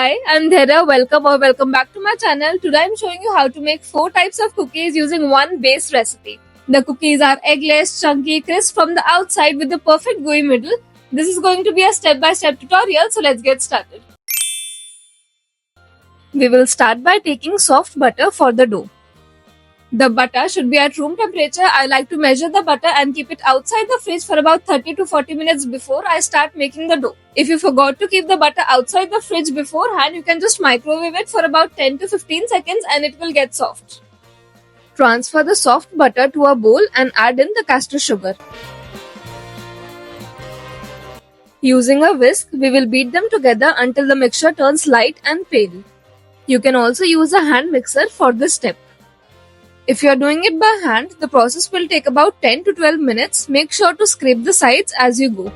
Hi, I'm Dhera. Welcome back to my channel. Today I'm showing you how to make 4 types of cookies using one base recipe. The cookies are eggless, chunky, crisp from the outside with the perfect gooey middle. This is going to be a step-by-step tutorial, so let's get started. We will start by taking soft butter for the dough. The butter should be at room temperature. I like to measure the butter and keep it outside the fridge for about 30 to 40 minutes before I start making the dough. If you forgot to keep the butter outside the fridge beforehand, you can just microwave it for about 10 to 15 seconds and it will get soft. Transfer the soft butter to a bowl and add in the caster sugar. Using a whisk, we will beat them together until the mixture turns light and pale. You can also use a hand mixer for this step. If you are doing it by hand, the process will take about 10 to 12 minutes. Make sure to scrape the sides as you go.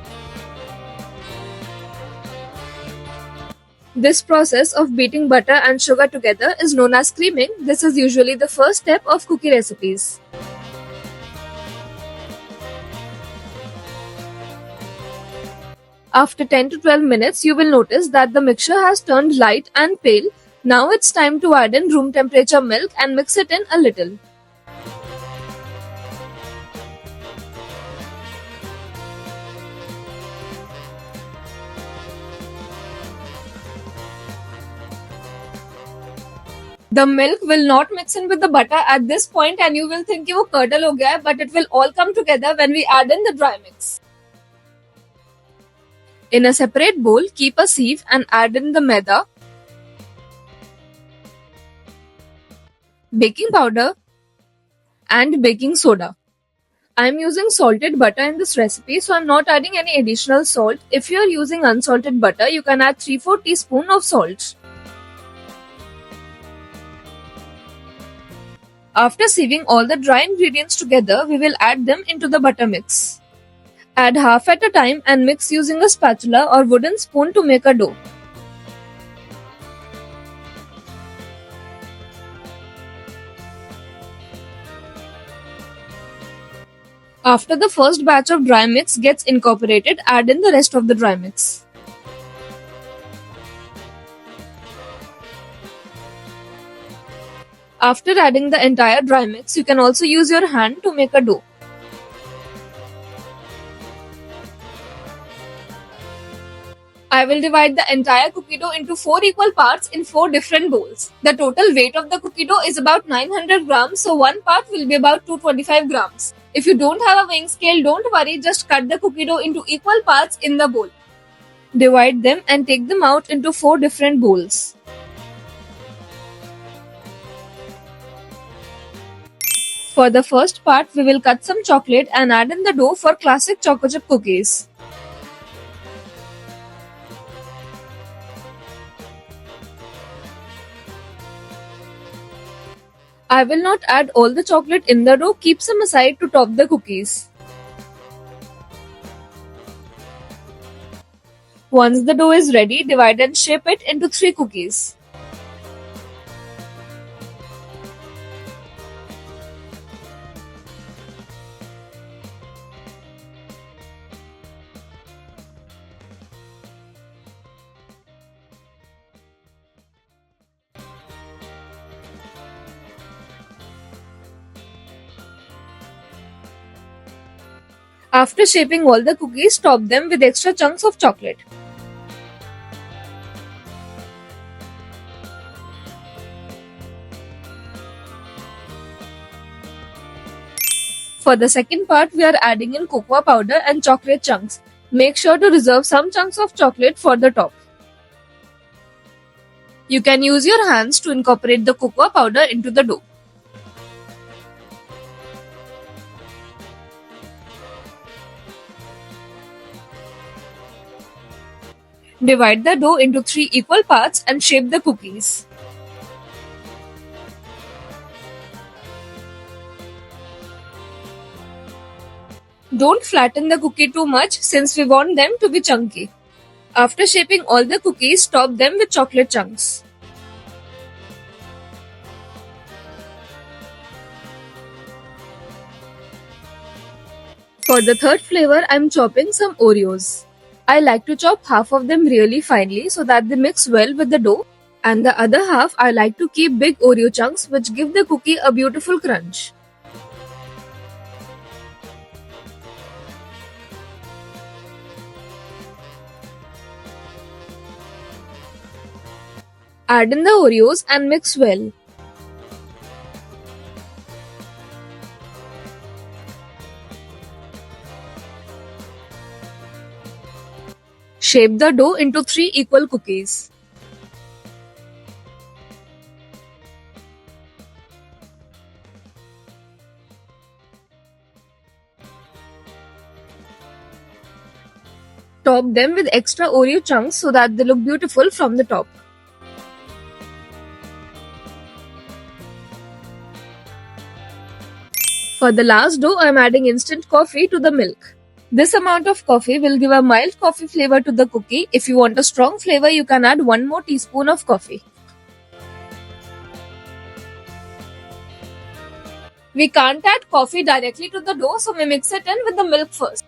This process of beating butter and sugar together is known as creaming. This is usually the first step of cookie recipes. After 10 to 12 minutes, you will notice that the mixture has turned light and pale. Now it's time to add in room temperature milk and mix it in a little. The milk will not mix in with the butter at this point and you will think वो curdle हो गया है, but it will all come together when we add in the dry mix. In a separate bowl, keep a sieve and add in the maida, baking powder and baking soda. I am using salted butter in this recipe, so I am not adding any additional salt. If you are using unsalted butter, you can add 3-4 teaspoons of salt. After sieving all the dry ingredients together, we will add them into the butter mix. Add half at a time and mix using a spatula or wooden spoon to make a dough. After the first batch of dry mix gets incorporated, add in the rest of the dry mix. After adding the entire dry mix, you can also use your hand to make a dough. I will divide the entire cookie dough into 4 equal parts in 4 different bowls. The total weight of the cookie dough is about 900 grams, so one part will be about 225 grams. If you don't have a weighing scale, don't worry, just cut the cookie dough into equal parts in the bowl. Divide them and take them out into 4 different bowls. For the first part, we will cut some chocolate and add in the dough for classic choco chip cookies. I will not add all the chocolate in the dough, keep some aside to top the cookies. Once the dough is ready, divide and shape it into 3 cookies. After shaping all the cookies, top them with extra chunks of chocolate. For the second part, we are adding in cocoa powder and chocolate chunks. Make sure to reserve some chunks of chocolate for the top. You can use your hands to incorporate the cocoa powder into the dough. Divide the dough into 3 equal parts and shape the cookies. Don't flatten the cookie too much since we want them to be chunky. After shaping all the cookies, top them with chocolate chunks. For the third flavor, I'm chopping some Oreos. I like to chop half of them really finely so that they mix well with the dough, and the other half I like to keep big Oreo chunks which give the cookie a beautiful crunch. Add in the Oreos and mix well. Shape the dough into 3 equal cookies. Top them with extra Oreo chunks so that they look beautiful from the top. For the last dough, I am adding instant coffee to the milk. This amount of coffee will give a mild coffee flavor to the cookie. If you want a strong flavor, you can add 1 more teaspoon of coffee. We can't add coffee directly to the dough, so we mix it in with the milk first.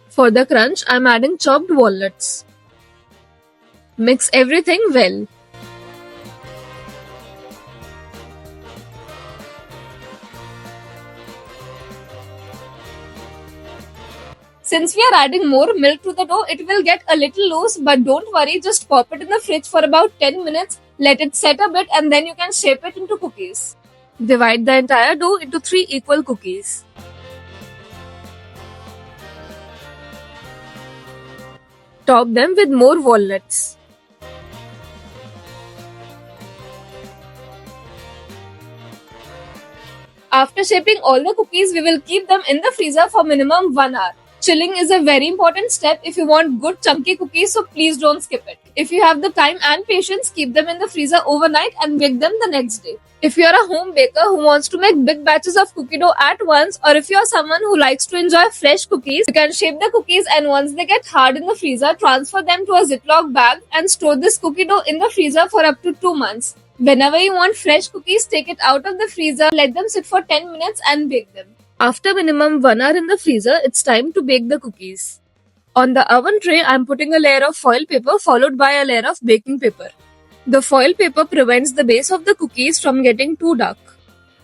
For the crunch, I am adding chopped walnuts. Mix everything well. Since we are adding more milk to the dough, it will get a little loose, but don't worry, just pop it in the fridge for about 10 minutes, let it set a bit, and then you can shape it into cookies. Divide the entire dough into 3 equal cookies. Top them with more walnuts. After shaping all the cookies, we will keep them in the freezer for minimum 1 hour. Chilling is a very important step if you want good chunky cookies, so please don't skip it. If you have the time and patience, keep them in the freezer overnight and bake them the next day. If you are a home baker who wants to make big batches of cookie dough at once, or if you are someone who likes to enjoy fresh cookies, you can shape the cookies, and once they get hard in the freezer, transfer them to a Ziploc bag and store this cookie dough in the freezer for up to 2 months. Whenever you want fresh cookies, take it out of the freezer, let them sit for 10 minutes and bake them. After minimum 1 hour in the freezer, it's time to bake the cookies. On the oven tray, I am putting a layer of foil paper followed by a layer of baking paper. The foil paper prevents the base of the cookies from getting too dark.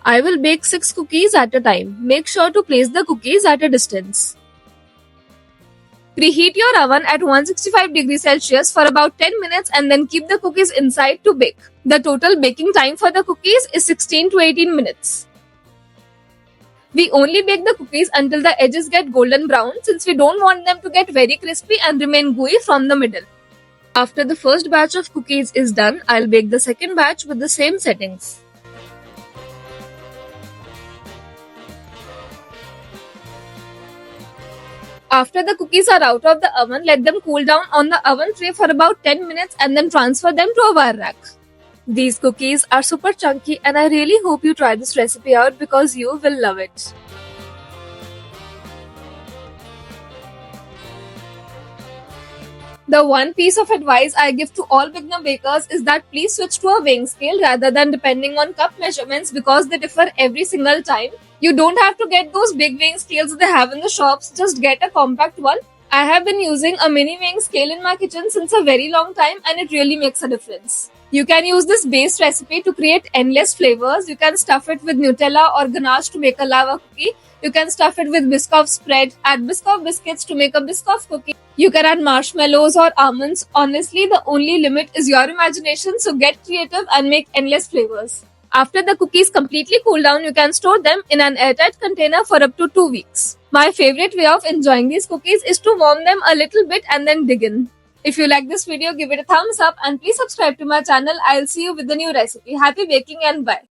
I will bake 6 cookies at a time. Make sure to place the cookies at a distance. Preheat your oven at 165 degrees Celsius for about 10 minutes and then keep the cookies inside to bake. The total baking time for the cookies is 16 to 18 minutes. We only bake the cookies until the edges get golden brown, since we don't want them to get very crispy and remain gooey from the middle. After the first batch of cookies is done, I'll bake the second batch with the same settings. After the cookies are out of the oven, let them cool down on the oven tray for about 10 minutes and then transfer them to a wire rack. These cookies are super chunky and I really hope you try this recipe out because you will love it. The one piece of advice I give to all beginner bakers is that please switch to a weighing scale rather than depending on cup measurements because they differ every single time. You don't have to get those big weighing scales they have in the shops, just get a compact one. I have been using a mini weighing scale in my kitchen since a very long time and it really makes a difference. You can use this base recipe to create endless flavors. You can stuff it with Nutella or ganache to make a lava cookie. You can stuff it with Biscoff spread, add Biscoff biscuits to make a Biscoff cookie. You can add marshmallows or almonds. Honestly, the only limit is your imagination, so get creative and make endless flavors. After the cookies completely cool down, you can store them in an airtight container for up to 2 weeks. My favorite way of enjoying these cookies is to warm them a little bit and then dig in. If you like this video, give it a thumbs up and please subscribe to my channel. I'll see you with a new recipe. Happy baking and bye.